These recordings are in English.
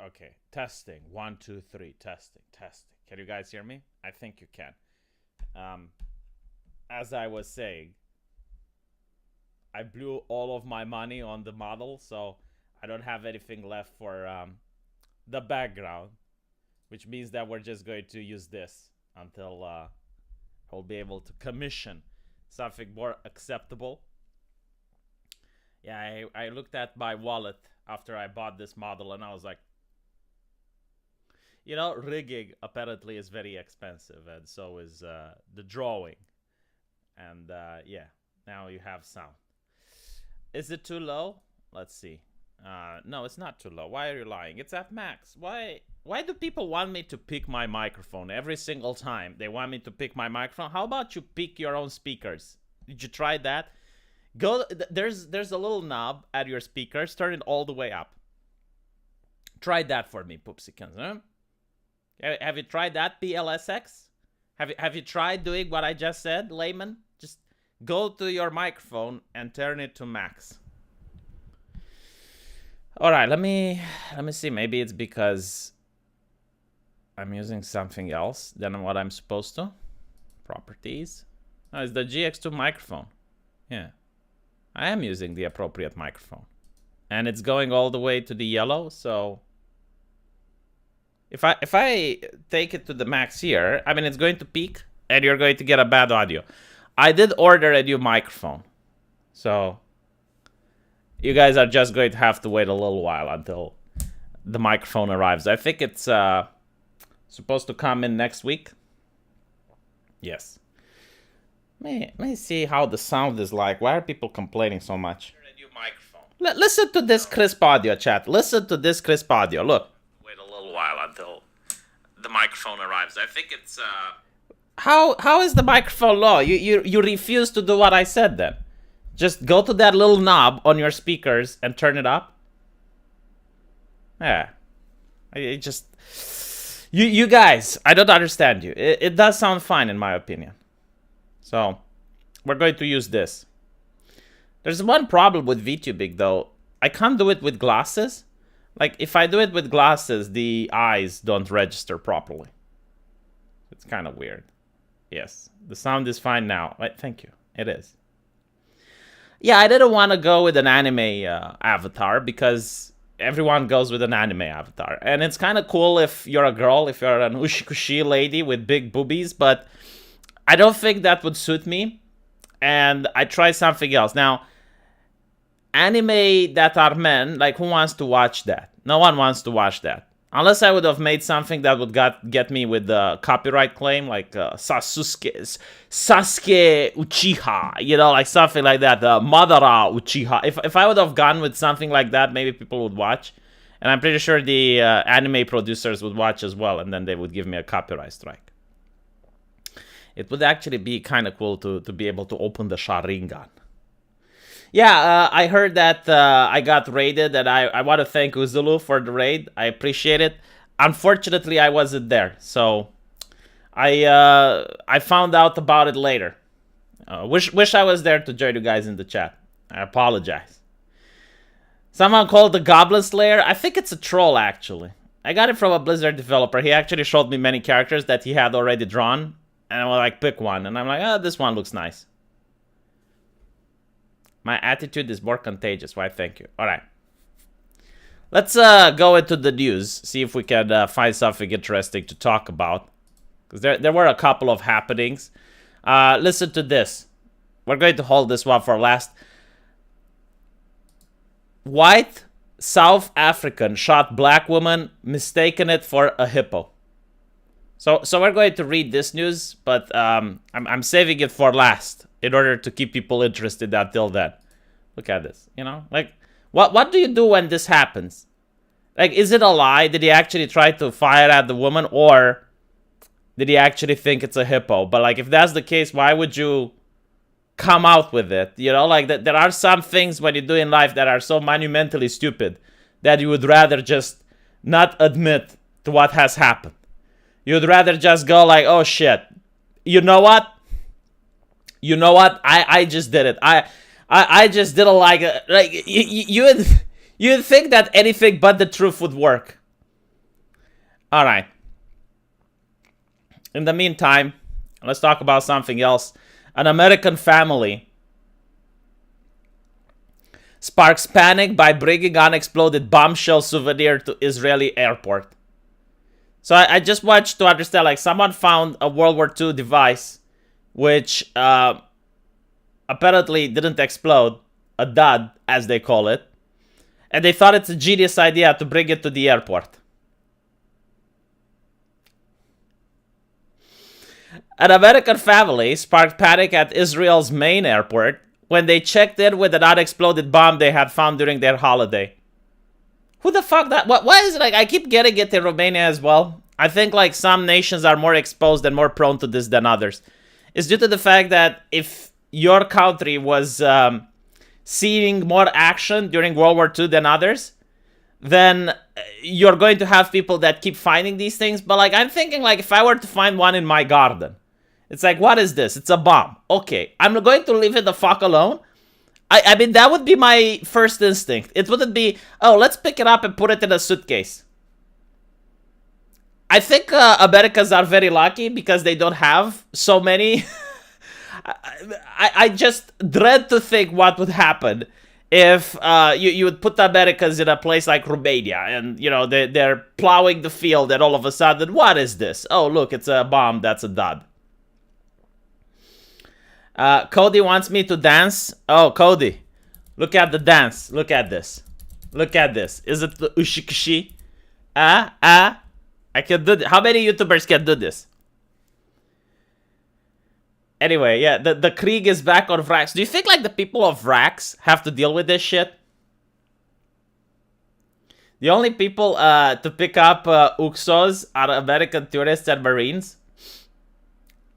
Okay, testing. 1, 2, 3. Testing. Can you guys hear me? I think you can. As I was saying, I blew all of my money on the model, so I don't have anything left for the background, which means that we're just going to use this until I'll be able to commission something more acceptable. Yeah, I looked at my wallet after I bought this model and I was like, you know, rigging apparently is very expensive, and so is the drawing. And yeah, now you have sound. Is it too low? Let's see. No, it's not too low. Why are you lying? It's at max. Why do people want me to pick my microphone every single time? They want me to pick my microphone. How about you pick your own speakers? Did you try that? Go. There's a little knob at your speakers. Turn it all the way up. Try that for me, Poopsikins. Huh? Have you tried that, PLSX? Have you tried doing what I just said, layman? Just go to your microphone and turn it to max. All right, let me see. Maybe it's because I'm using something else than what I'm supposed to. Properties. No, it's the GX2 microphone. Yeah, I am using the appropriate microphone, and it's going all the way to the yellow. So if I take it to the max here, I mean, it's going to peak, and you're going to get a bad audio. I did order a new microphone, so you guys are just going to have to wait a little while until the microphone arrives. I think it's supposed to come in next week. Yes. Let me see how the sound is like. Why are people complaining so much? A new microphone. Listen to this crisp audio, chat. Listen to this crisp audio. Look. Wait a little while until the microphone arrives. I think it's How is the microphone low? You refuse to do what I said then. Just go to that little knob on your speakers and turn it up. Yeah. It just... You guys, I don't understand you. It does sound fine in my opinion. So, we're going to use this. There's one problem with VTubing though. I can't do it with glasses. Like, if I do it with glasses, the eyes don't register properly. It's kind of weird. Yes, the sound is fine now. Right, thank you. It is. Yeah, I didn't want to go with an anime avatar because everyone goes with an anime avatar. And it's kind of cool if you're a girl, if you're an ushikushi lady with big boobies, but I don't think that would suit me. And I tried something else. Now, anime that are men, like, who wants to watch that? No one wants to watch that. Unless I would have made something that would get me with the copyright claim, like Sasuke Uchiha, you know, like something like that, Madara Uchiha. If I would have gone with something like that, maybe people would watch. And I'm pretty sure the anime producers would watch as well, and then they would give me a copyright strike. It would actually be kind of cool to be able to open the Sharingan. Yeah, I heard that I got raided, and I want to thank Uzulu for the raid. I appreciate it. Unfortunately, I wasn't there, so I found out about it later. Wish I was there to join you guys in the chat. I apologize. Someone called the Goblin Slayer. I think it's a troll, actually. I got it from a Blizzard developer. He actually showed me many characters that he had already drawn, and I was like, pick one. And I'm like, oh, this one looks nice. My attitude is more contagious. Why, thank you. All right. Let's go into the news. See if we can find something interesting to talk about. Because there were a couple of happenings. Listen to this. We're going to hold this one for last. White South African shot black woman, mistaken it for a hippo. So we're going to read this news, but I'm saving it for last in order to keep people interested until then. Look at this, you know? Like, what do you do when this happens? Like, is it a lie? Did he actually try to fire at the woman, or did he actually think it's a hippo? But, like, if that's the case, why would you come out with it? You know, like, there are some things when you do in life that are so monumentally stupid that you would rather just not admit to what has happened. You'd rather just go like, oh shit, you know what? You know what? I just did it. I just didn't like it. Like, you'd think that anything but the truth would work. All right. In the meantime, let's talk about something else. An American family sparks panic by bringing unexploded bombshell souvenir to Israeli airport. So I just watched to understand, like, someone found a World War II device which apparently didn't explode, a dud, as they call it. And they thought it's a genius idea to bring it to the airport. An American family sparked panic at Israel's main airport when they checked in with an unexploded bomb they had found during their holiday. Who the fuck that? Why is it like I keep getting it in Romania as well? I think like some nations are more exposed and more prone to this than others. It's due to the fact that if your country was seeing more action during World War II than others, then you're going to have people that keep finding these things. But like I'm thinking, like if I were to find one in my garden, it's like, what is this? It's a bomb. Okay, I'm going to leave it the fuck alone. I mean, that would be my first instinct. It wouldn't be, oh, let's pick it up and put it in a suitcase. I think Americans are very lucky because they don't have so many. I just dread to think what would happen if you would put the Americans in a place like Romania and, you know, they're plowing the field and all of a sudden, what is this? Oh, look, it's a bomb. That's a dud. Cody wants me to dance. Oh, Cody, look at the dance. Look at this. Look at this. Is it the ushikushi? I can do this. How many YouTubers can do this? Anyway, yeah, the Krieg is back on Vrax. Do you think like the people of Vrax have to deal with this shit? The only people to pick up Uxos are American tourists and Marines.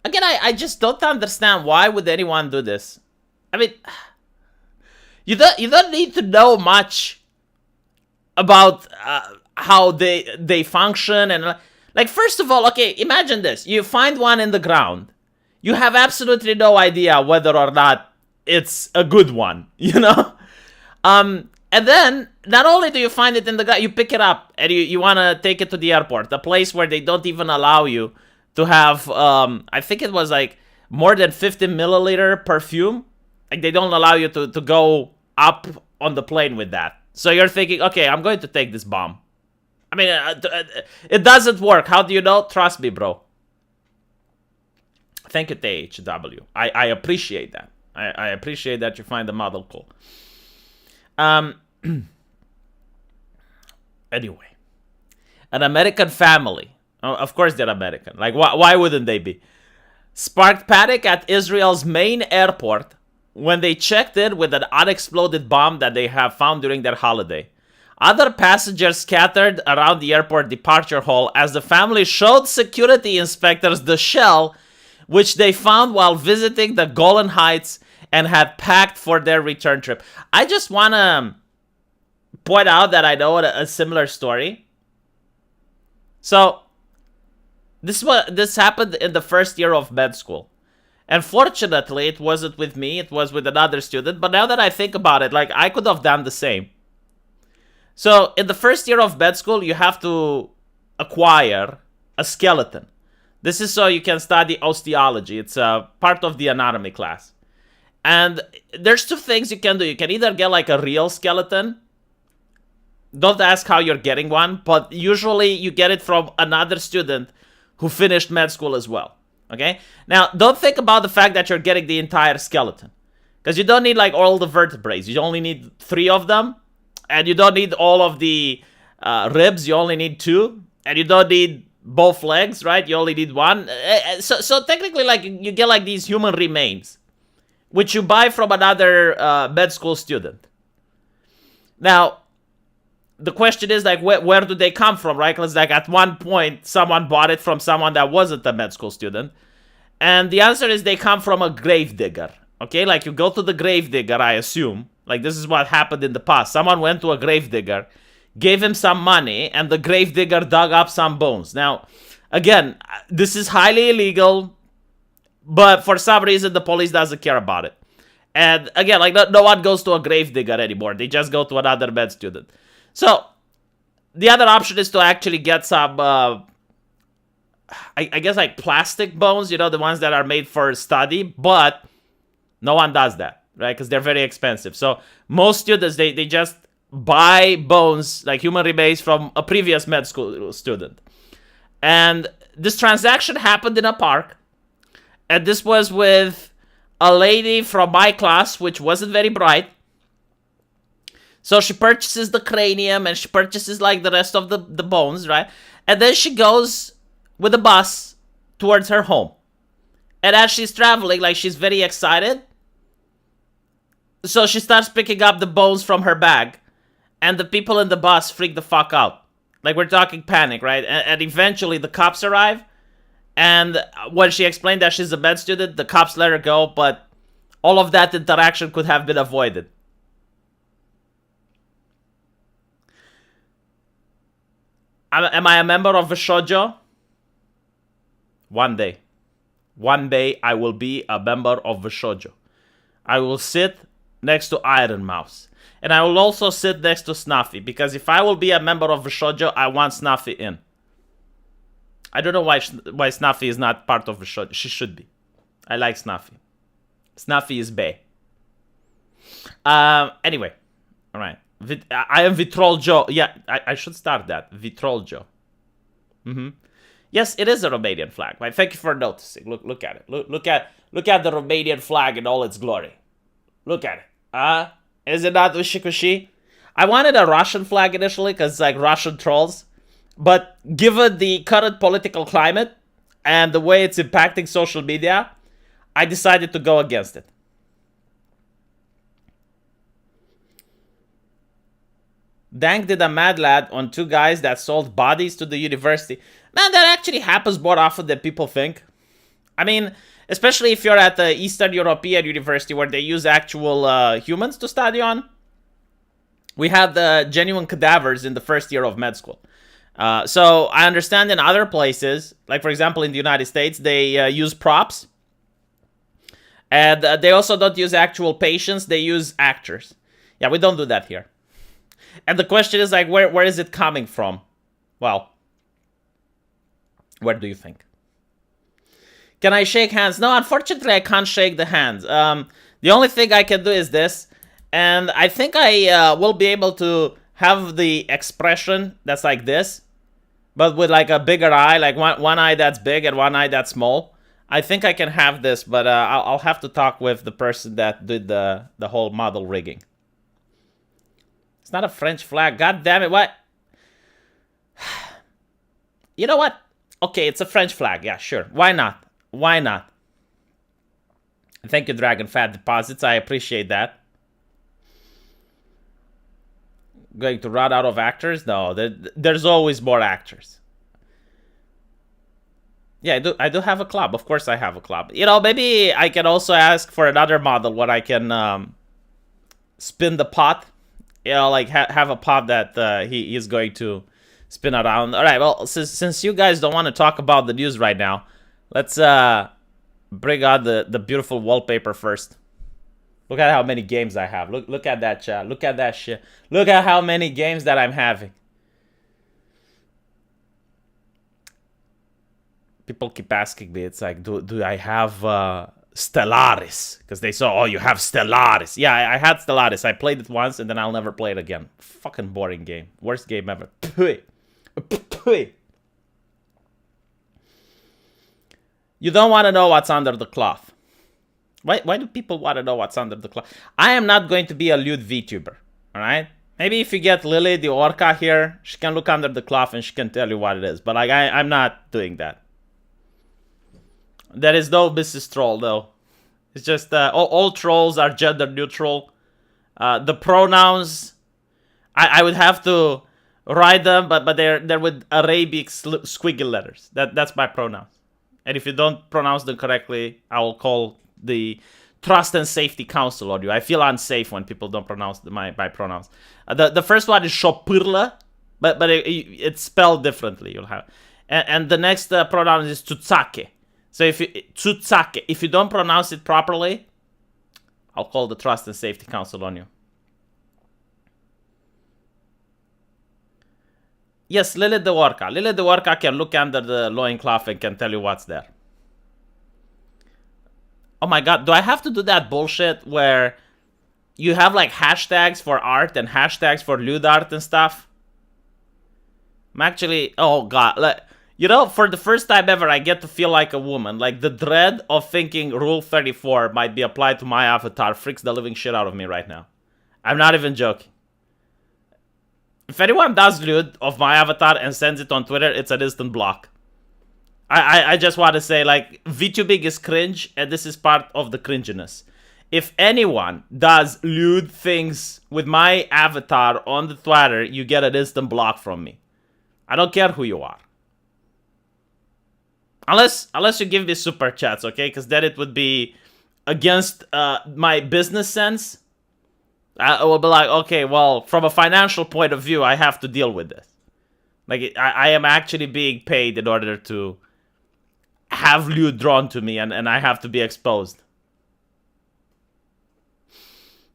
Again, I just don't understand why would anyone do this. I mean, you don't need to know much about how they function and like, first of all, okay, imagine this: you find one in the ground, you have absolutely no idea whether or not it's a good one, you know. And then not only do you find it in the ground, you pick it up and you want to take it to the airport, a place where they don't even allow you to have, I think it was like more than 50 milliliter perfume. Like they don't allow you to go up on the plane with that. So you're thinking, okay, I'm going to take this bomb. I mean, it doesn't work. How do you know? Trust me, bro. Thank you, THW. I appreciate that. I appreciate that you find the model cool. Anyway, an American family. Oh, of course they're American. Like, why wouldn't they be? Sparked panic at Israel's main airport when they checked in with an unexploded bomb that they have found during their holiday. Other passengers scattered around the airport departure hall as the family showed security inspectors the shell, which they found while visiting the Golan Heights and had packed for their return trip. I just want to point out that I know a similar story. So, this happened in the first year of med school. And fortunately, it wasn't with me, it was with another student. But now that I think about it, like, I could have done the same. So, in the first year of med school, you have to acquire a skeleton. This is so you can study osteology. It's a part of the anatomy class. And there's two things you can do. You can either get like a real skeleton. Don't ask how you're getting one, but usually you get it from another student who finished med school as well. Okay? Now, don't think about the fact that you're getting the entire skeleton. Because you don't need like all the vertebrae. You only need 3 of them. And you don't need all of the ribs. You only need 2. And you don't need both legs, right? You only need 1. So technically, like, you get like these human remains, which you buy from another med school student. Now, the question is, like, where do they come from, right? Because, like, at one point, someone bought it from someone that wasn't a med school student. And the answer is they come from a gravedigger, okay? Like, you go to the gravedigger, I assume. Like, this is what happened in the past. Someone went to a gravedigger, gave him some money, and the gravedigger dug up some bones. Now, again, this is highly illegal, but for some reason, the police doesn't care about it. And, again, like, no one goes to a gravedigger anymore. They just go to another med student. So, the other option is to actually get some, I guess like plastic bones, you know, the ones that are made for study, but no one does that, right? Because they're very expensive. So most students, they just buy bones, like human remains from a previous med school student. And this transaction happened in a park. And this was with a lady from my class, which wasn't very bright. So she purchases the cranium and she purchases like the rest of the bones, right? And then she goes with a bus towards her home. And as she's traveling, like she's very excited. So she starts picking up the bones from her bag. And the people in the bus freak the fuck out. Like we're talking panic, right? And eventually the cops arrive. And when she explained that she's a med student, the cops let her go. But all of that interaction could have been avoided. Am I a member of VShojo? One day. One day I will be a member of VShojo. I will sit next to Iron Mouse. And I will also sit next to Snuffy. Because if I will be a member of VShojo, I want Snuffy in. I don't know why Snuffy is not part of VShojo. She should be. I like Snuffy. Snuffy is bae. Anyway. Alright. I am VShojo. Yeah, I should start that. VShojo. Yes, it is a Romanian flag. Right? Thank you for noticing. Look at it. Look at the Romanian flag in all its glory. Look at it. Is it not ushi-kushi? I wanted a Russian flag initially because like Russian trolls. But given the current political climate and the way it's impacting social media, I decided to go against it. Dank did a Mad Lad on 2 guys that sold bodies to the university. Man, that actually happens more often than people think. I mean, especially if you're at the Eastern European University where they use actual humans to study on. We had the genuine cadavers in the first year of med school. So I understand in other places, like for example in the United States, they use props. And they also don't use actual patients, they use actors. Yeah, we don't do that here. And the question is like, where is it coming from? Well, where do you think? Can I shake hands? No, unfortunately, I can't shake the hands. The only thing I can do is this. And I think I will be able to have the expression that's like this. But with like a bigger eye, like one eye that's big and one eye that's small. I think I can have this, but I'll have to talk with the person that did the whole model rigging. It's not a French flag. God damn it, what? You know what? Okay, it's a French flag. Yeah, sure. Why not? Why not? Thank you, Dragon Fat Deposits. I appreciate that. Going to run out of actors? No, there's always more actors. Yeah, I do have a club. Of course I have a club. You know, maybe I can also ask for another model where I can spin the pot. You know, like have a pot that he is going to spin around. All right, well, since you guys don't want to talk about the news right now, let's bring out the beautiful wallpaper first. Look at how many games I have. Look at that, chat. Look at that shit. Look at how many games that I'm having. People keep asking me, it's like, do I have Stellaris? Because they saw, oh, you have Stellaris. Yeah, I had Stellaris. I played it once and then I'll never play it again. Fucking boring game. Worst game ever. You don't want to know what's under the cloth. Why do people want to know what's under the cloth? I am not going to be a lewd VTuber. Alright? Maybe if you get Lily, the orca here, she can look under the cloth and she can tell you what it is. But like, I'm not doing that. There is no Mrs. Troll, though. It's just all trolls are gender neutral. The pronouns, I would have to write them, but they're with Arabic squiggly letters. That's my pronouns. And if you don't pronounce them correctly, I will call the Trust and Safety Council on you. I feel unsafe when people don't pronounce my pronouns. The first one is Shopurla, but it's spelled differently. You'll have, and the next pronoun is Tsutsake. So if you don't pronounce it properly, I'll call the Trust and Safety Council on you. Yes, Lilith the Orca. Lilith the Orca can look under the loincloth and can tell you what's there. Oh my god, do I have to do that bullshit where you have like hashtags for art and hashtags for lewd art and stuff? I'm actually, oh god, like, you know, for the first time ever, I get to feel like a woman. Like, the dread of thinking Rule 34 might be applied to my avatar freaks the living shit out of me right now. I'm not even joking. If anyone does lewd of my avatar and sends it on Twitter, it's an instant block. I just want to say, like, VTubing is cringe, and this is part of the cringiness. If anyone does lewd things with my avatar on the Twitter, you get an instant block from me. I don't care who you are. Unless you give me super chats, okay? Because then it would be against my business sense. I will be like, okay, well, from a financial point of view, I have to deal with this. Like, I am actually being paid in order to have lewd drawn to me, and I have to be exposed.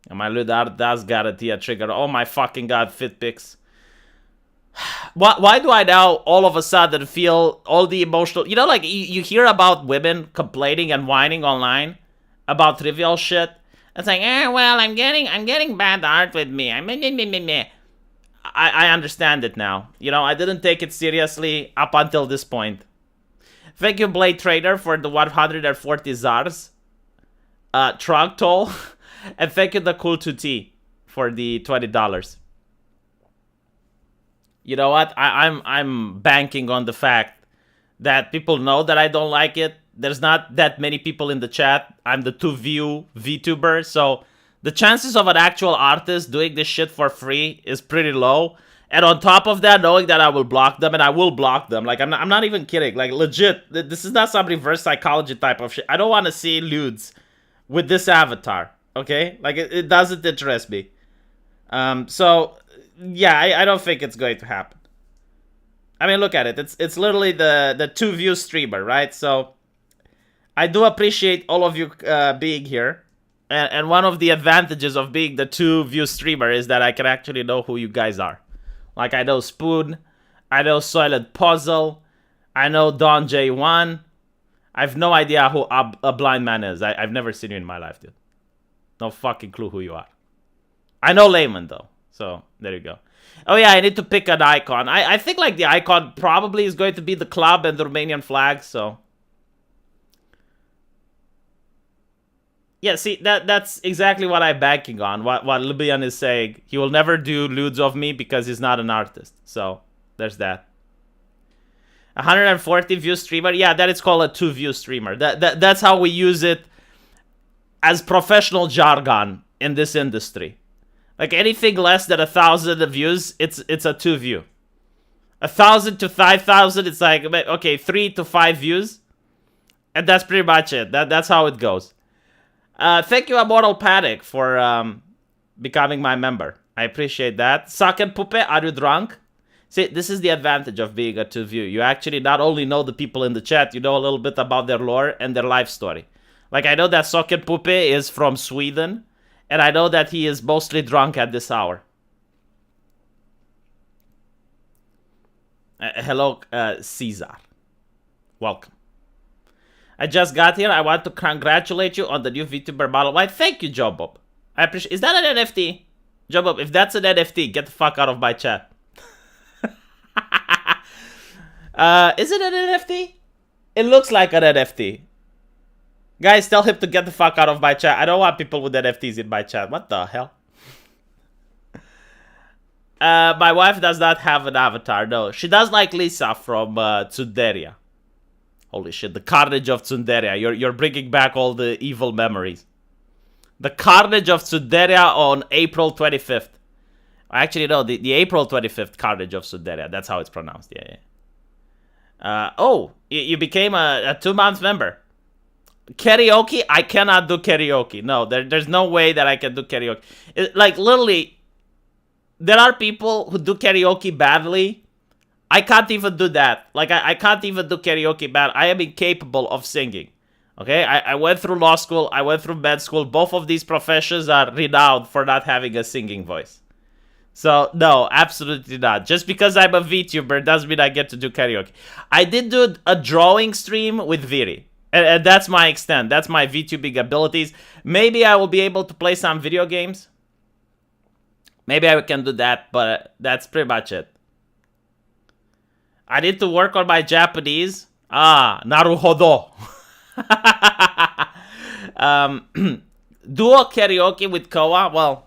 And my lewd art does guarantee a trigger. Oh my fucking god, fit pics. Why do I now all of a sudden feel all the emotional... You know, like, you hear about women complaining and whining online about trivial shit. It's like, well, I'm getting bad art with me. I understand it now. You know, I didn't take it seriously up until this point. Thank you, Blade Trader, for the 140 Zars. Trog Toll. And thank you, the Cool 2T, for the $20. You know what? I'm banking on the fact that people know that I don't like it. There's not that many people in the chat. I'm the 2view VTuber, so the chances of an actual artist doing this shit for free is pretty low. And on top of that, knowing that I will block them, and I will block them. Like, I'm not even kidding. Like, legit, this is not some reverse psychology type of shit. I don't want to see lewds with this avatar, okay? Like, it doesn't interest me. So, yeah, I don't think it's going to happen. I mean, look at it. It's literally the 2view streamer, right? So, I do appreciate all of you being here. And one of the advantages of being the 2view streamer is that I can actually know who you guys are. Like, I know Spoon, I know Soiled Puzzle, I know Don J1. I have no idea who a blind man is. I've never seen you in my life, dude. No fucking clue who you are. I know Layman, though. So, there you go. Oh, yeah, I need to pick an icon. I think, like, the icon probably is going to be the club and the Romanian flag, so... Yeah, see, that's exactly what I'm banking on. What Libyan is saying. He will never do lewds of me because he's not an artist. So, there's that. 140 view streamer. Yeah, that is called a 2view streamer. That's how we use it as professional jargon in this industry. Like, anything less than 1,000 views, it's a 2view. 1,000 to 5,000, it's like, okay, 3 to 5 views. And that's pretty much it. That's how it goes. Thank you, Immortal Panic, for becoming my member. I appreciate that. Saken Puppe, are you drunk? See, this is the advantage of being a 2view. You actually not only know the people in the chat, you know a little bit about their lore and their life story. Like, I know that Soken Puppe is from Sweden, and I know that he is mostly drunk at this hour. Hello, Caesar. Welcome. I just got here. I want to congratulate you on the new VTuber model. Why, thank you, Joe Bob. I appreciate. Is that an NFT? Joe Bob, if that's an NFT, get the fuck out of my chat. Is it an NFT? It looks like an NFT. Guys, tell him to get the fuck out of my chat. I don't want people with NFTs in my chat. What the hell? My wife does not have an avatar. No, she does like Lisa from Tsunderia. Holy shit, the carnage of Tsunderia. You're bringing back all the evil memories. The carnage of Tsunderia on April 25th. Actually, no, the April 25th carnage of Tsunderia. That's how it's pronounced. Yeah. Oh, you became a 2-month member. Karaoke? I cannot do karaoke. No, there's no way that I can do karaoke. Like, literally, there are people who do karaoke badly. I can't even do that. Like, I can't even do karaoke bad. I am incapable of singing. Okay? I went through law school. I went through med school. Both of these professions are renowned for not having a singing voice. So, no, absolutely not. Just because I'm a VTuber doesn't mean I get to do karaoke. I did do a drawing stream with Viri. And that's my extent. That's my VTubing abilities. Maybe I will be able to play some video games. Maybe I can do that, but that's pretty much it. I need to work on my Japanese. Ah, naruhodo. Duo karaoke with Koa? Well,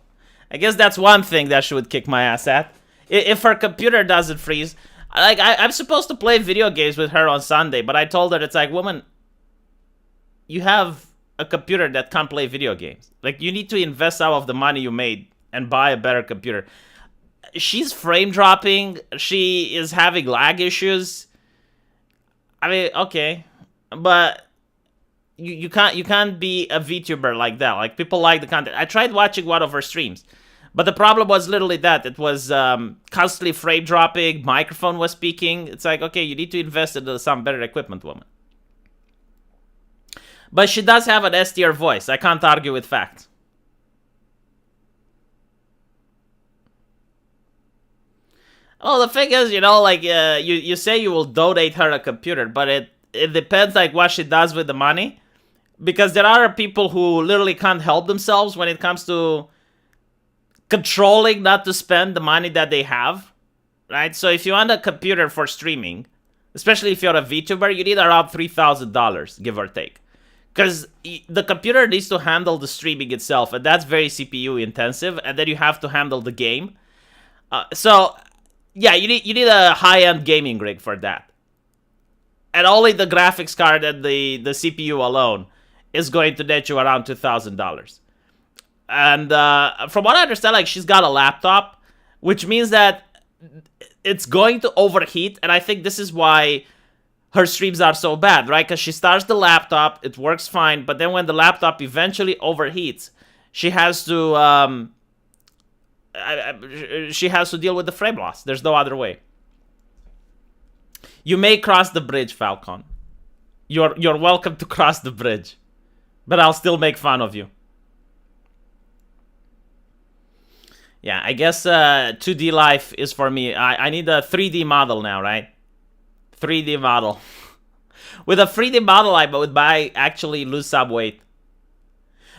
I guess that's one thing that she would kick my ass at. If her computer doesn't freeze. Like, I'm supposed to play video games with her on Sunday, but I told her, it's like, woman, you have a computer that can't play video games. Like, you need to invest some of the money you made and buy a better computer. She's frame dropping. She is having lag issues. I mean, okay. But you can't be a VTuber like that. Like, people like the content. I tried watching one of her streams, but the problem was literally that it was constantly frame dropping. Microphone was speaking. It's like, okay, you need to invest in some better equipment, woman. But she does have an S-tier voice. I can't argue with facts. Oh, the thing is, you know, like, you say you will donate her a computer, but it depends, like, what she does with the money. Because there are people who literally can't help themselves when it comes to controlling not to spend the money that they have, right? So if you want a computer for streaming, especially if you're a VTuber, you need around $3,000, give or take. Because the computer needs to handle the streaming itself, and that's very CPU intensive, and then you have to handle the game. So, yeah, you need a high-end gaming rig for that. And only the graphics card and the CPU alone is going to net you around $2,000. And from what I understand, like, she's got a laptop, which means that it's going to overheat, and I think this is why her streams are so bad, right? Because she starts the laptop, it works fine, but then when the laptop eventually overheats, she has to deal with the frame loss. There's no other way. You may cross the bridge, Falcon. You're welcome to cross the bridge, but I'll still make fun of you. Yeah, I guess 2D life is for me. I need a 3D model now, right? 3D model. With a 3D model, I would actually lose some weight.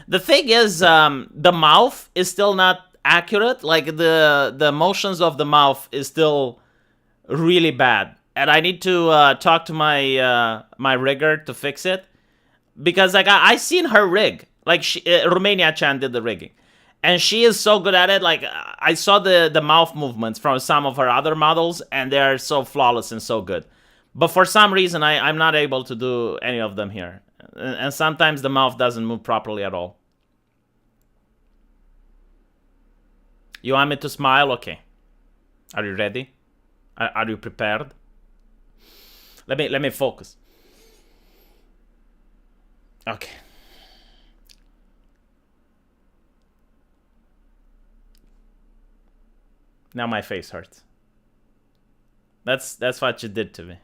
The thing is, the mouth is still not accurate. Like, the motions of the mouth is still really bad. And I need to talk to my my rigger to fix it. Because, like, I seen her rig. Like, Romania-chan did the rigging. And she is so good at it. Like, I saw the mouth movements from some of her other models, and they're so flawless and so good. But for some reason, I'm not able to do any of them here. And sometimes the mouth doesn't move properly at all. You want me to smile? Okay. Are you ready? Are you prepared? Let me focus. Okay. Now my face hurts. That's what you did to me.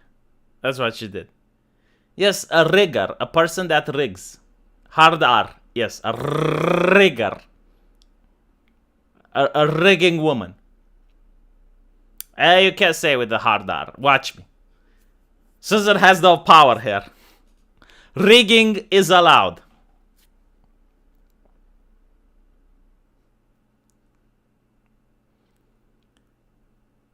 That's what you did. Yes, a rigger. A person that rigs. Hard R. Yes, a rigger. A rigging woman. You can't say with the hard R. Watch me. Susan has no power here. Rigging is allowed.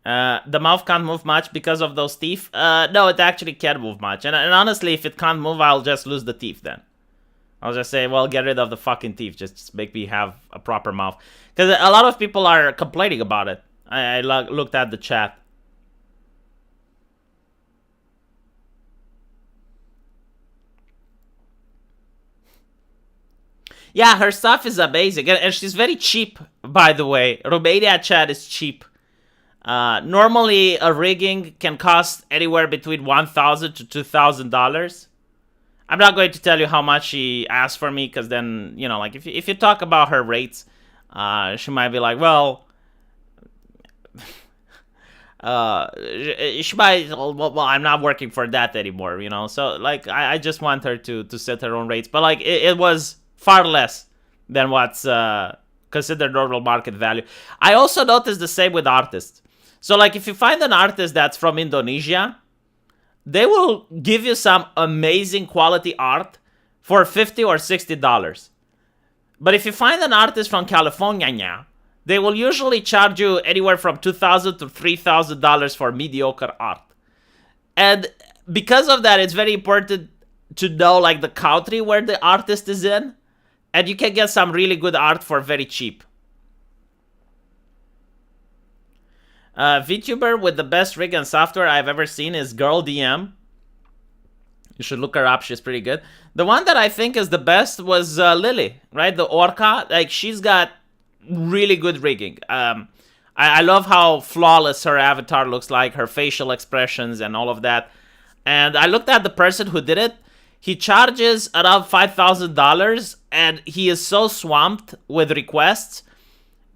The mouth can't move much because of those teeth. No, it actually can move much. And honestly, if it can't move, I'll just lose the teeth then. I'll just say, well, get rid of the fucking teeth. Just make me have a proper mouth. Because a lot of people are complaining about it. I looked at the chat. Yeah, her stuff is amazing. And she's very cheap, by the way. Romania chat is cheap. Normally, a rigging can cost anywhere between $1,000 to $2,000. I'm not going to tell you how much she asked for me, because then, you know, like, if you talk about her rates, she might be like, well, she might, well, I'm not working for that anymore, you know? So, like, I just want her to set her own rates. But, like, it was far less than what's consider normal market value. I also noticed the same with artists. So like if you find an artist that's from Indonesia, they will give you some amazing quality art for $50 or $60. But if you find an artist from California, they will usually charge you anywhere from $2,000 to $3,000 for mediocre art. And because of that, it's very important to know like the country where the artist is in. And you can get some really good art for very cheap. VTuber with the best rig and software I've ever seen is Girl DM. You should look her up. She's pretty good. The one that I think is the best was Lily, right? The Orca. Like, she's got really good rigging. I love how flawless her avatar looks like, her facial expressions and all of that. And I looked at the person who did it. He charges around $5,000 and he is so swamped with requests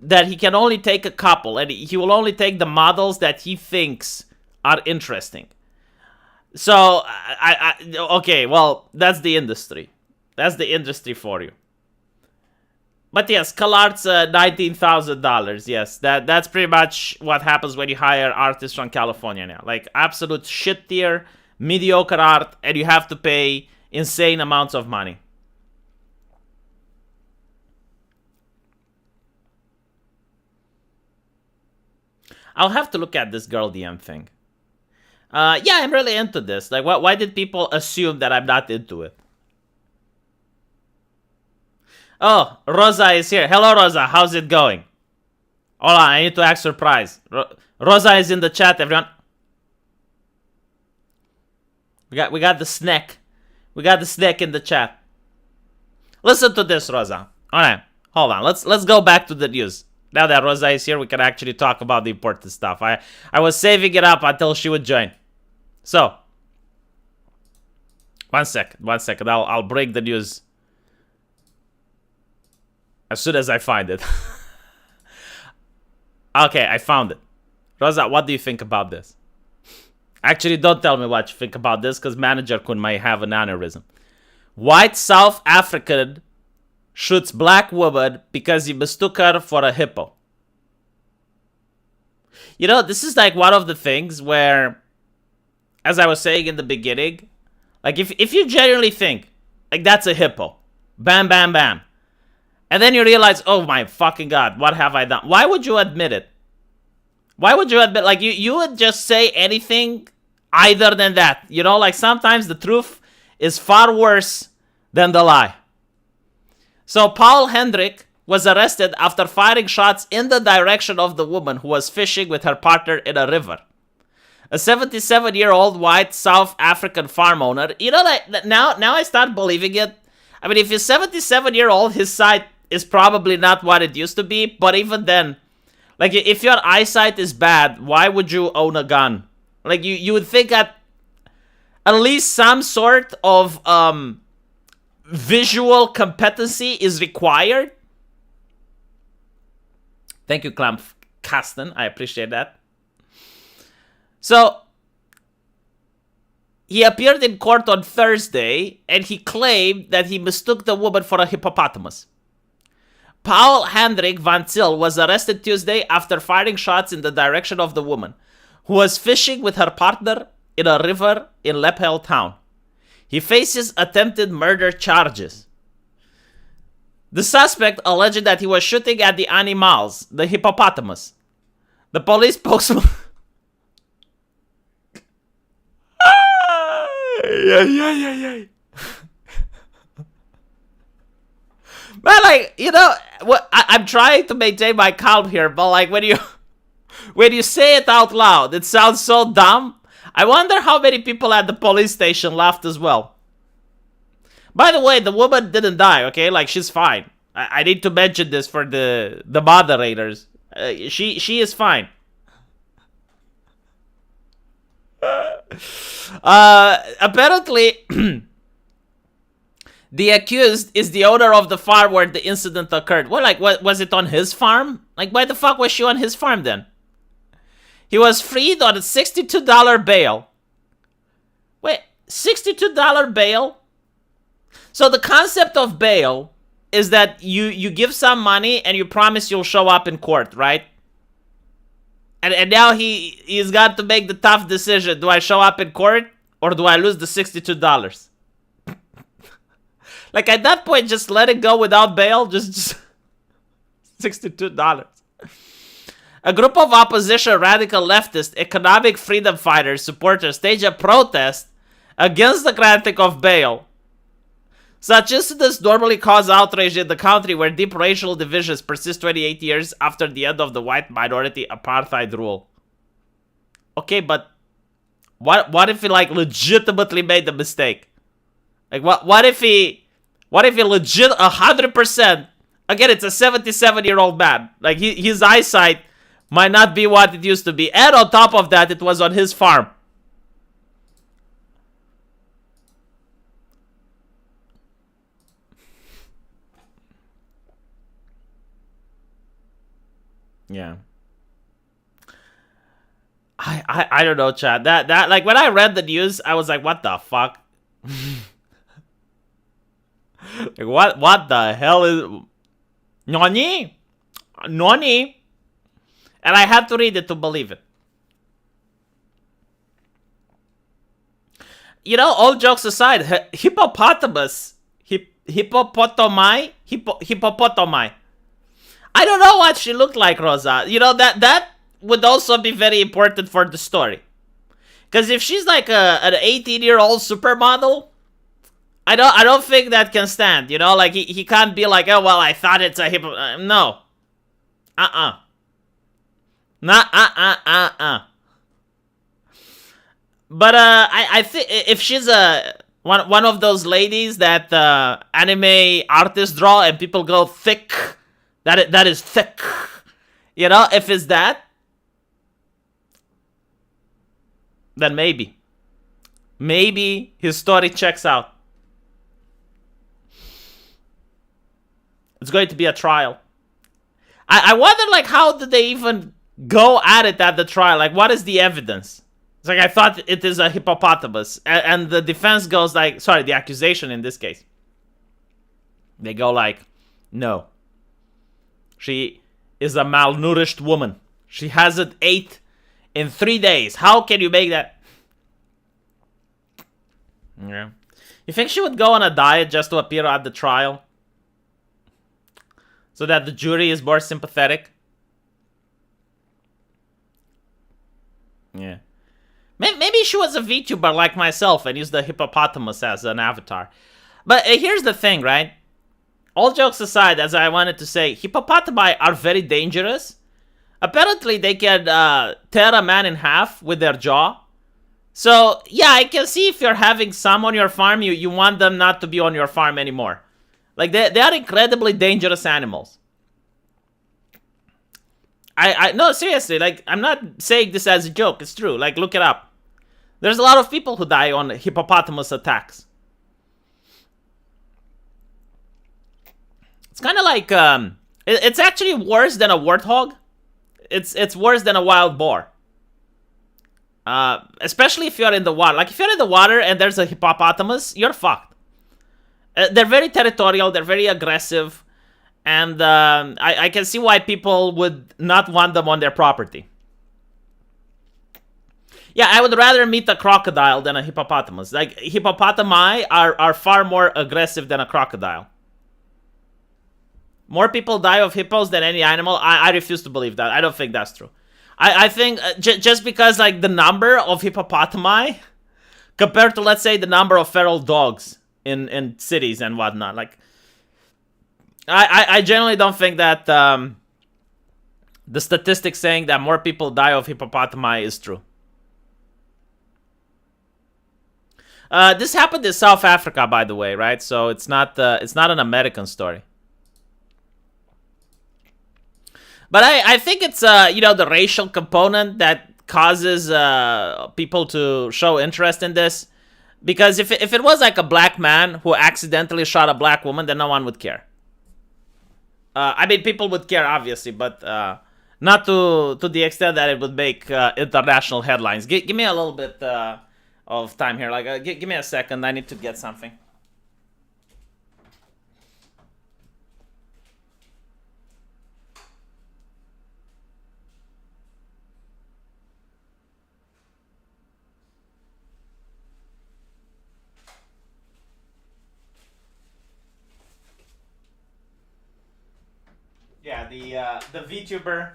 that he can only take a couple, and he will only take the models that he thinks are interesting. So, okay, well, that's the industry. That's the industry for you. But yes, CalArt's $19,000. Yes, that's pretty much what happens when you hire artists from California now. Like, absolute shit tier, mediocre art, and you have to pay insane amounts of money. I'll have to look at this Girl DM thing. Yeah, I'm really into this. Like, why did people assume that I'm not into it? Oh, Rosa is here. Hello, Rosa. How's it going? Hold on, I need to act surprised. Rosa is in the chat, everyone. We got the snack. We got the snack in the chat. Listen to this, Rosa. Alright, hold on. Let's go back to the news. Now that Rosa is here, we can actually talk about the important stuff. I was saving it up until she would join. So, one second. I'll break the news as soon as I find it. Okay, I found it. Rosa, what do you think about this? Actually, don't tell me what you think about this, because Manager Kun might have an aneurysm. White South African shoots black woman because he mistook her for a hippo. You know, this is like one of the things where, as I was saying in the beginning, like if you genuinely think, like, that's a hippo, bam, bam, bam, and then you realize, oh my fucking god, what have I done? Why would you admit it? Why would you admit, like, you would just say anything other than that. You know, like, sometimes the truth is far worse than the lie. So Paul Hendrick was arrested after firing shots in the direction of the woman who was fishing with her partner in a river. A 77-year-old white South African farm owner. You know, like, now I start believing it. I mean, if you're 77-year-old, his sight is probably not what it used to be. But even then, like, if your eyesight is bad, why would you own a gun? Like, you would think that at least some sort of visual competency is required. Thank you, Clamp Kasten. I appreciate that. So, he appeared in court on Thursday, and he claimed that he mistook the woman for a hippopotamus. Paul Hendrik van Zyl was arrested Tuesday after firing shots in the direction of the woman, who was fishing with her partner in a river in Lepel town. He faces attempted murder charges. The suspect alleged that he was shooting at the animals, the hippopotamus. The police spokesman... Man, like, you know, what I'm trying to maintain my calm here, but like when you say it out loud, it sounds so dumb. I wonder how many people at the police station laughed as well. By the way, the woman didn't die, okay? Like, she's fine. I need to mention this for the moderators. She is fine. Apparently, the accused is the owner of the farm where the incident occurred. Well, like, was it on his farm? Like, why the fuck was she on his farm then? He was freed on a $62 bail. Wait, $62 bail? So the concept of bail is that you give some money and you promise you'll show up in court, right? And now he's got to make the tough decision. Do I show up in court or do I lose the $62? Like, at that point, just let it go without bail. Just $62. A group of opposition radical leftist economic freedom fighters supporters stage a protest against the granting of bail. Such incidents normally cause outrage in the country where deep racial divisions persist 28 years after the end of the white minority apartheid rule. Okay, but what if he like legitimately made the mistake? Like what if he legit 100%? Again, it's a 77-year-old man. Like his eyesight might not be what it used to be, and on top of that, it was on his farm. Yeah. I don't know, Chad. That like when I read the news, I was like, what the fuck? Like what the hell is Nani? Nani? And I had to read it to believe it. You know, all jokes aside, hippopotamus, hippopotami. I don't know what she looked like, Rosa. You know, that would also be very important for the story. Because if she's like an 18-year-old supermodel, I don't think that can stand. You know, like he can't be like, oh well, I thought it's a hippo. No. But I think if she's one of those ladies that anime artists draw and people go thick, that is thick. You know, if it's that, then maybe his story checks out. It's going to be a trial. I wonder, like, how did they even go at it at the trial? Like, what is the evidence? It's like, I thought it is a hippopotamus. And the defense goes like, sorry, the accusation in this case. They go like, no. She is a malnourished woman. She hasn't ate in 3 days. How can you make that? Yeah. You think she would go on a diet just to appear at the trial? So that the jury is more sympathetic? Yeah. Maybe she was a VTuber like myself and used the hippopotamus as an avatar. But here's the thing, right? All jokes aside, as I wanted to say, hippopotami are very dangerous. Apparently, they can tear a man in half with their jaw. So, yeah, I can see if you're having some on your farm, you want them not to be on your farm anymore. Like, they are incredibly dangerous animals. No, seriously, like, I'm not saying this as a joke. It's true. Like, look it up. There's a lot of people who die on hippopotamus attacks. It's kind of like, it's actually worse than a warthog. It's worse than a wild boar. Especially if you're in the water. Like, if you're in the water and there's a hippopotamus, you're fucked. They're very territorial, they're very aggressive, and I can see why people would not want them on their property. Yeah, I would rather meet a crocodile than a hippopotamus. Like, hippopotami are far more aggressive than a crocodile. More people die of hippos than any animal. I refuse to believe that. I don't think that's true. I think just because, like, the number of hippopotami compared to, let's say, the number of feral dogs in cities and whatnot. Like, I generally don't think that the statistic saying that more people die of hippopotami is true. This happened in South Africa, by the way, right? So it's not an American story. But I think it's you know, the racial component that causes people to show interest in this. Because if it was like a black man who accidentally shot a black woman, then no one would care. I mean, people would care, obviously, but not to the extent that it would make international headlines. Give me a little bit of time here. Like, give me a second. I need to get something. the VTuber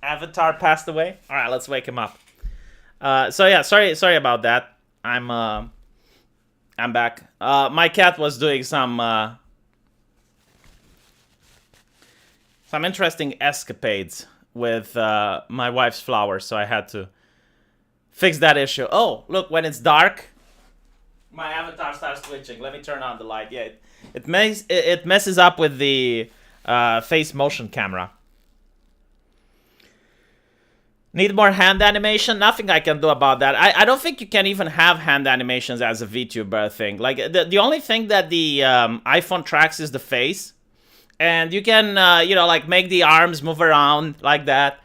avatar passed away. All right, let's wake him up. So yeah, sorry about that. I'm back. My cat was doing some interesting escapades with my wife's flowers, so I had to fix that issue. Oh, look, when it's dark, my avatar starts twitching. Let me turn on the light. Yeah, it messes up with the face motion camera. Need more hand animation? Nothing I can do about that. I don't think you can even have hand animations as a VTuber thing. Like, the only thing that the iPhone tracks is the face. And you can, you know, like, make the arms move around like that.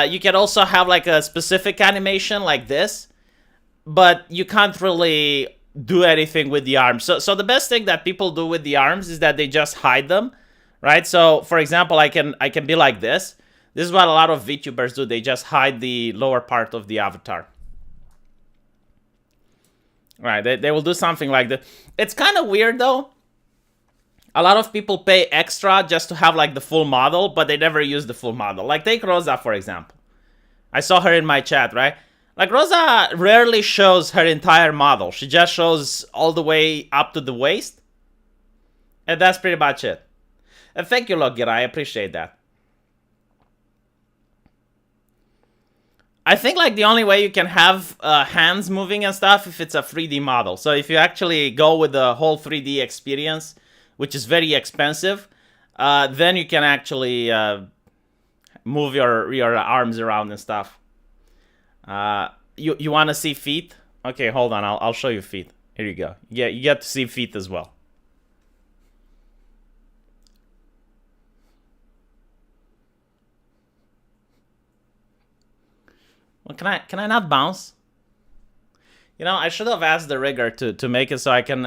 You can also have, like, a specific animation like this. But you can't really do anything with the arms. So the best thing that people do with the arms is that they just hide them, right? So, for example, I can be like this. This is what a lot of VTubers do. They just hide the lower part of the avatar. Right, they will do something like that. It's kind of weird, though. A lot of people pay extra just to have, like, the full model, but they never use the full model. Like, take Rosa, for example. I saw her in my chat, right? Like, Rosa rarely shows her entire model. She just shows all the way up to the waist. And that's pretty much it. And thank you, Logira. I appreciate that. I think, like, the only way you can have hands moving and stuff if it's a 3D model. So if you actually go with the whole 3D experience, which is very expensive, then you can actually move your arms around and stuff. You want to see feet? Okay, hold on. I'll show you feet. Here you go. Yeah, you get to see feet as well. Well, can I not bounce? You know, I should have asked the rigger to make it so I can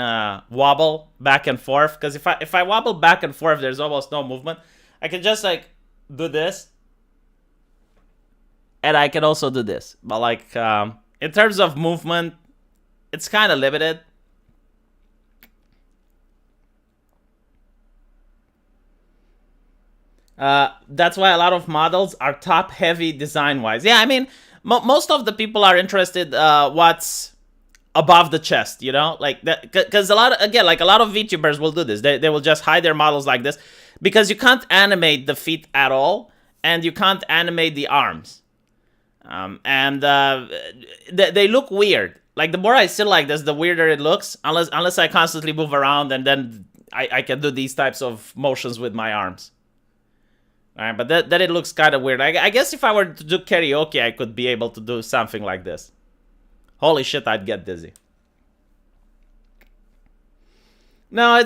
wobble back and forth. Because if I wobble back and forth, there's almost no movement. I can just, like, do this. And I can also do this. But, like, in terms of movement, it's kind of limited. That's why a lot of models are top-heavy design-wise. Yeah, I mean, most of the people are interested what's above the chest, you know? Like, because a lot of VTubers will do this. They will just hide their models like this. Because you can't animate the feet at all. And you can't animate the arms. They look weird. Like, the more I sit like this, the weirder it looks. Unless I constantly move around and then I can do these types of motions with my arms. Alright, but that it looks kind of weird. I guess if I were to do karaoke, I could be able to do something like this. Holy shit, I'd get dizzy. No,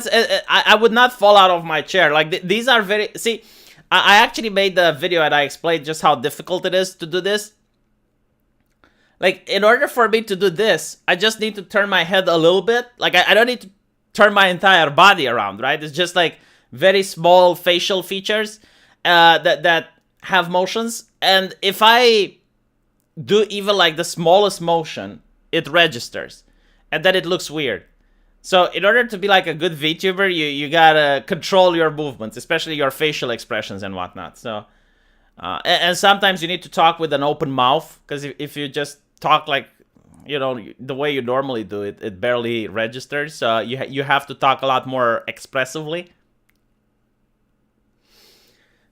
I would not fall out of my chair. Like, these are very... See, I actually made the video and I explained just how difficult it is to do this. Like, in order for me to do this, I just need to turn my head a little bit. Like, I don't need to turn my entire body around, right? It's just, like, very small facial features that have motions. And if I do even, like, the smallest motion, it registers. And then it looks weird. So, in order to be, like, a good VTuber, you gotta control your movements, especially your facial expressions and whatnot. So, and sometimes you need to talk with an open mouth, because if you just talk like, you know, the way you normally do it, it barely registers. So, you have to talk a lot more expressively.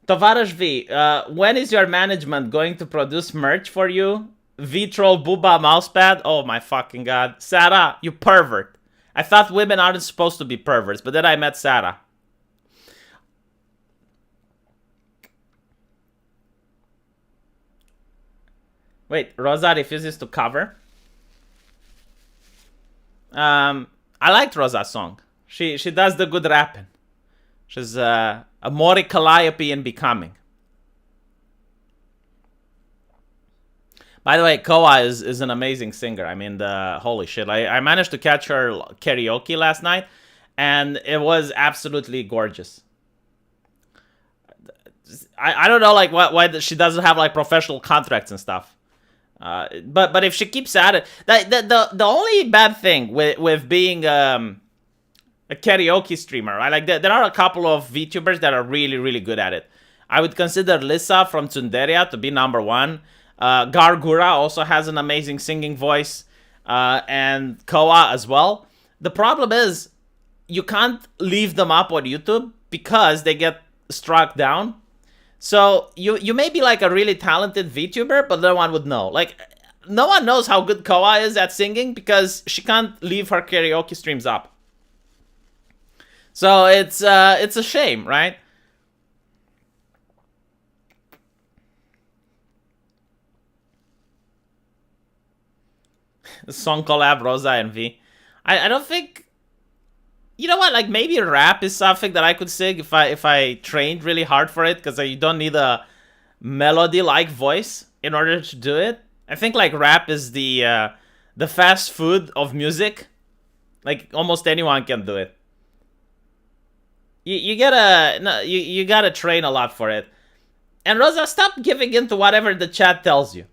Tovarış V, when is your management going to produce merch for you? V-Troll Booba mousepad? Oh my fucking god. Sarah, you pervert. I thought women aren't supposed to be perverts, but then I met Sarah. Wait, Rosa refuses to cover? I liked Rosa's song. She does the good rapping. She's a Mori Calliope in Becoming. By the way, Koa is an amazing singer. I mean, holy shit. I managed to catch her karaoke last night, and it was absolutely gorgeous. I don't know, like, why she doesn't have, like, professional contracts and stuff. But if she keeps at it... The only bad thing with being a karaoke streamer, right? Like, there are a couple of VTubers that are really, really good at it. I would consider Lisa from Tsundere to be number 1. Gargura also has an amazing singing voice, and Koa as well. The problem is you can't leave them up on YouTube because they get struck down. So you may be like a really talented VTuber, but no one would know. Like, no one knows how good Koa is at singing because she can't leave her karaoke streams up. So it's a shame, right? Song collab Rosa and V. I don't think. You know what? Like, maybe rap is something that I could sing if I trained really hard for it, because you don't need a melody-like voice in order to do it. I think like rap is the fast food of music. Like, almost anyone can do it. You gotta train a lot for it. And Rosa, stop giving in to whatever the chat tells you.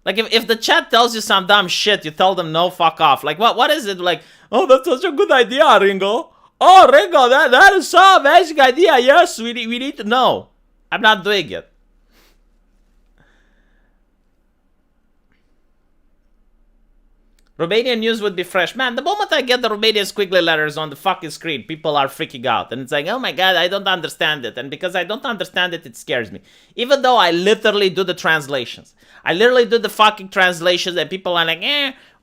Like, if the chat tells you some dumb shit, you tell them no, fuck off. Like, what is it? Like, oh, that's such a good idea, Ringo. Oh, Ringo, that is so amazing idea. Yes, we need to know. I'm not doing it. Romanian news would be fresh. Man, the moment I get the Romanian squiggly letters on the fucking screen, people are freaking out. And it's like, oh my god, I don't understand it. And because I don't understand it, it scares me. Even though I literally do the translations. I literally do the fucking translations and people are like,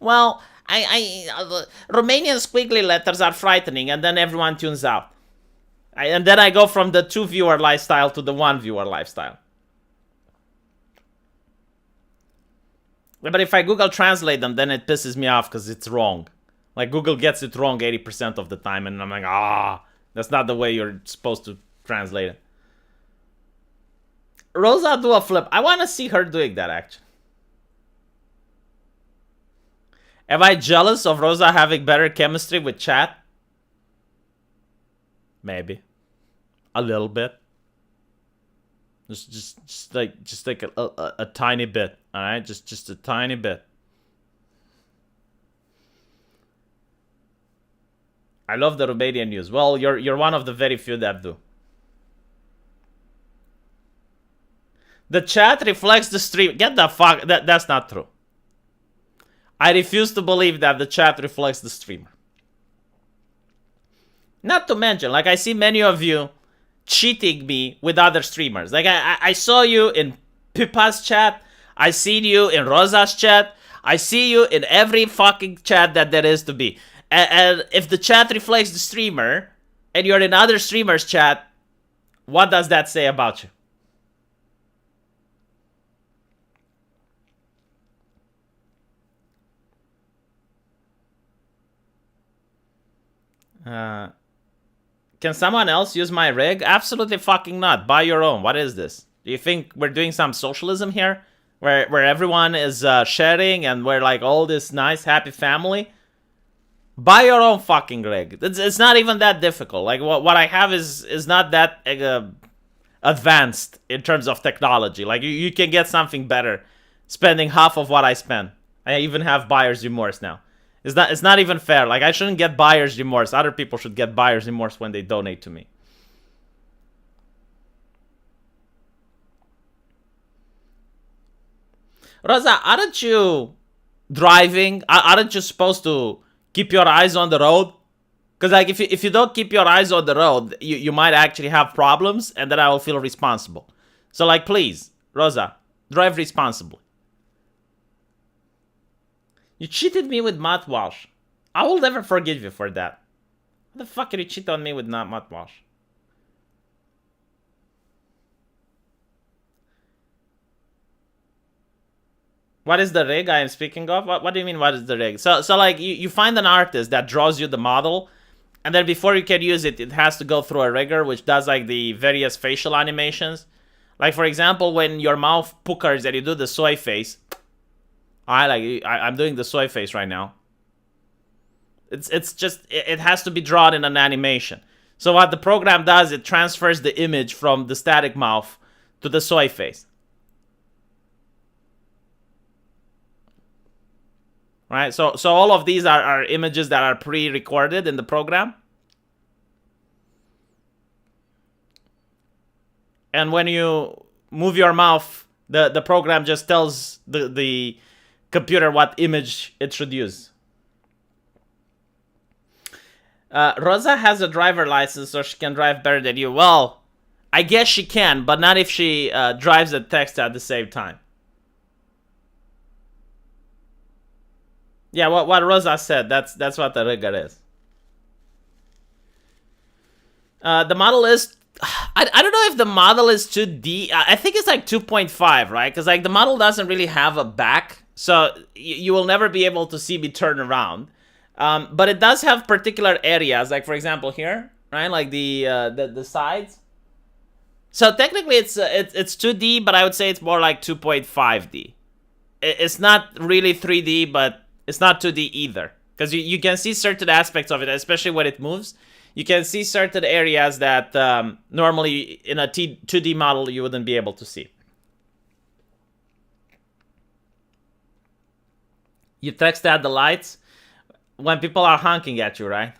well, Romanian squiggly letters are frightening. And then everyone tunes out. And then I go from the 2-viewer lifestyle to the 1-viewer lifestyle. But if I Google Translate them, then it pisses me off because it's wrong. Like, Google gets it wrong 80% of the time, and I'm like, that's not the way you're supposed to translate it. Rosa do a flip. I want to see her doing that, actually. Am I jealous of Rosa having better chemistry with chat? Maybe. A little bit. Just like a tiny bit, all right? Just a tiny bit. I love the Romanian news. Well, you're one of the very few that do. The chat reflects the stream. Get the fuck. That's not true. I refuse to believe that the chat reflects the streamer. Not to mention, like, I see many of you cheating me with other streamers. Like, I saw you in Pipa's chat. I seen you in Rosa's chat. I see you in every fucking chat that there is to be. And if the chat reflects the streamer, and you're in other streamers' chat, what does that say about you? Can someone else use my rig? Absolutely fucking not. Buy your own. What is this? Do you think we're doing some socialism here? Where everyone is sharing and we're like all this nice, happy family? Buy your own fucking rig. It's not even that difficult. Like, what I have is not that advanced in terms of technology. Like, you can get something better spending half of what I spend. I even have buyer's remorse now. It's not even fair. Like, I shouldn't get buyer's remorse. Other people should get buyer's remorse when they donate to me. Rosa, aren't you driving? Aren't you supposed to keep your eyes on the road? Because, like, if you don't keep your eyes on the road, you might actually have problems, and then I will feel responsible. So, like, please, Rosa, drive responsibly. You cheated me with Matt Walsh. I will never forgive you for that. What the fuck did you cheat on me with Matt Walsh? What is the rig I am speaking of? What do you mean, what is the rig? So like, you find an artist that draws you the model, and then before you can use it, it has to go through a rigger, which does, like, the various facial animations. Like, for example, when your mouth puckers and you do the soy face. I'm doing the soy face right now. It's just, it has to be drawn in an animation. So what the program does, it transfers the image from the static mouth to the soy face. Right? So all of these are images that are pre-recorded in the program. And when you move your mouth, the program just tells the computer what image it should use. Rosa has a driver license, so she can drive better than you. Well, I guess she can, but not if she drives and texts at the same time. Yeah, what Rosa said, that's what the rigor is. The model is... I don't know if the model is 2D. I think it's like 2.5, right? Because like the model doesn't really have a back, so you will never be able to see me turn around. But it does have particular areas, like for example here, right? Like the sides. So technically it's 2D, but I would say it's more like 2.5D. It's not really 3D, but it's not 2D either. Because you can see certain aspects of it, especially when it moves. You can see certain areas that normally in a 2D model you wouldn't be able to see. You text at the lights when people are honking at you, right?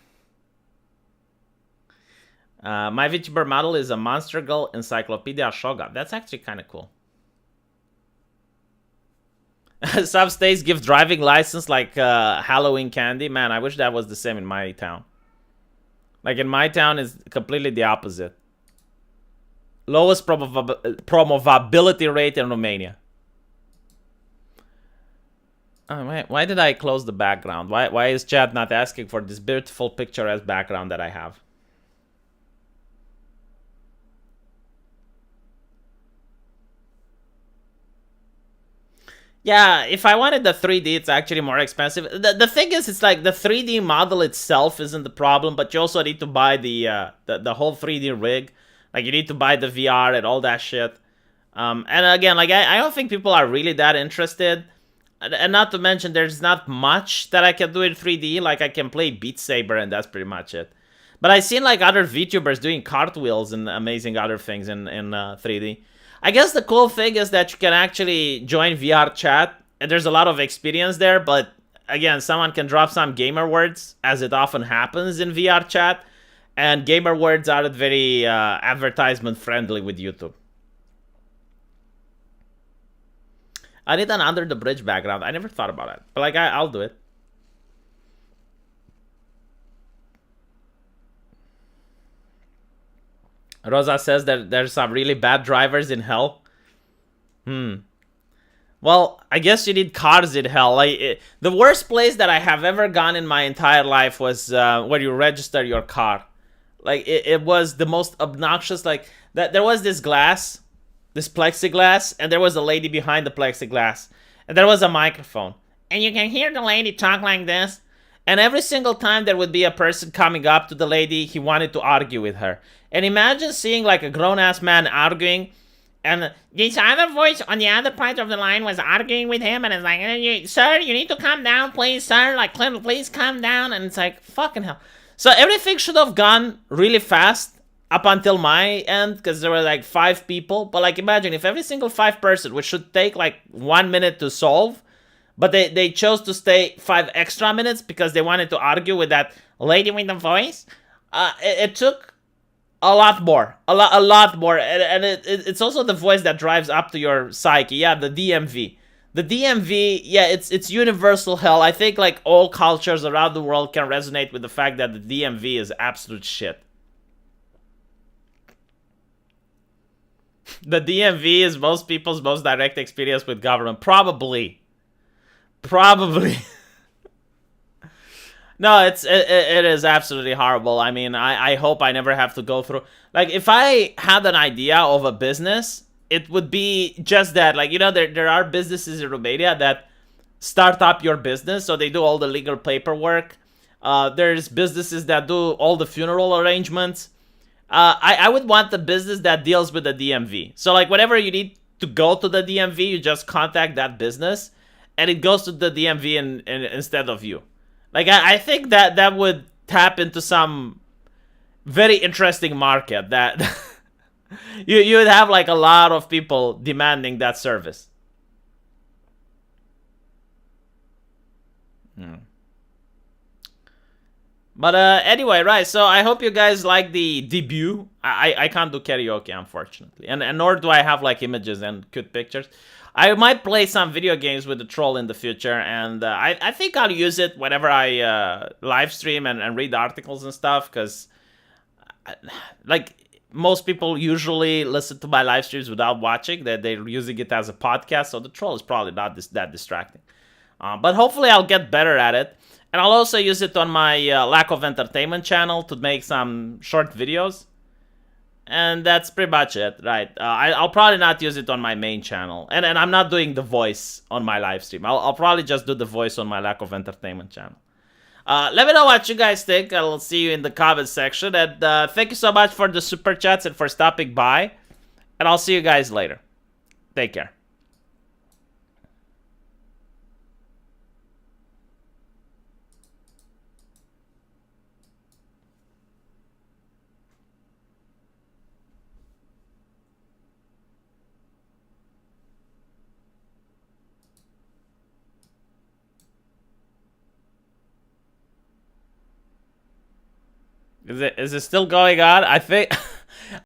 My VTuber model is a Monster Girl Encyclopedia Shogun. That's actually kind of cool. Some states give driving license like Halloween candy. Man, I wish that was the same in my town. Like in my town, is completely the opposite. Lowest promovability rate in Romania. Oh, why did I close the background? Why is chat not asking for this beautiful picture as background that I have? Yeah, if I wanted the 3D, it's actually more expensive. The thing is, it's like the 3D model itself isn't the problem, but you also need to buy the whole 3D rig. Like you need to buy the VR and all that shit. And again, like I don't think people are really that interested. And not to mention, there's not much that I can do in 3D. Like I can play Beat Saber and that's pretty much it. But I've seen like other VTubers doing cartwheels and amazing other things in 3D. I guess the cool thing is that you can actually join VR chat, and there's a lot of experience there, but again, someone can drop some gamer words, as it often happens in VR chat, and gamer words aren't very advertisement friendly with YouTube. I need an under the bridge background. I never thought about it, but like I'll do it. Rosa says that there's some really bad drivers in hell. Well, I guess you need cars in hell. Like the worst place that I have ever gone in my entire life was where you register your car. Like it was the most obnoxious. Like that there was this glass, this plexiglass, and there was a lady behind the plexiglass, and there was a microphone, and you can hear the lady talk like this. And every single time there would be a person coming up to the lady, he wanted to argue with her. And imagine seeing like a grown-ass man arguing, and this other voice on the other part of the line was arguing with him, and it's like, sir, you need to calm down, please, sir. Like, please calm down. And it's like, fucking hell. So everything should have gone really fast up until my end, because there were like 5 people. But like, imagine if every single 5 person, which should take like 1 minute to solve, but they chose to stay 5 extra minutes because they wanted to argue with that lady with the voice. It took a lot more. A lot more. And it's also the voice that drives up to your psyche. Yeah, the DMV. The DMV, yeah, it's universal hell. I think like all cultures around the world can resonate with the fact that the DMV is absolute shit. The DMV is most people's most direct experience with government. Probably. No, it is absolutely horrible. I mean, I hope I never have to go through. Like, if I had an idea of a business, it would be just that. Like, you know, there are businesses in Romania that start up your business, so they do all the legal paperwork. There's businesses that do all the funeral arrangements. I would want the business that deals with the DMV. So, like, whenever you need to go to the DMV, you just contact that business, and it goes to the DMV instead of you. Like, I think that would tap into some very interesting market that you would have, like, a lot of people demanding that service. But anyway, right, so I hope you guys like the debut. I can't do karaoke, unfortunately. And nor do I have like images and cute pictures. I might play some video games with the troll in the future, and I think I'll use it whenever I live stream and read articles and stuff, because like most people usually listen to my live streams without watching, that they're using it as a podcast, so the troll is probably not that distracting. But hopefully I'll get better at it. And I'll also use it on my Lack of Entertainment channel to make some short videos. And that's pretty much it, right? I'll probably not use it on my main channel. And I'm not doing the voice on my live stream. I'll probably just do the voice on my Lack of Entertainment channel. Let me know what you guys think. I'll see you in the comments section. And thank you so much for the super chats and for stopping by. And I'll see you guys later. Take care. Is it still going on? I think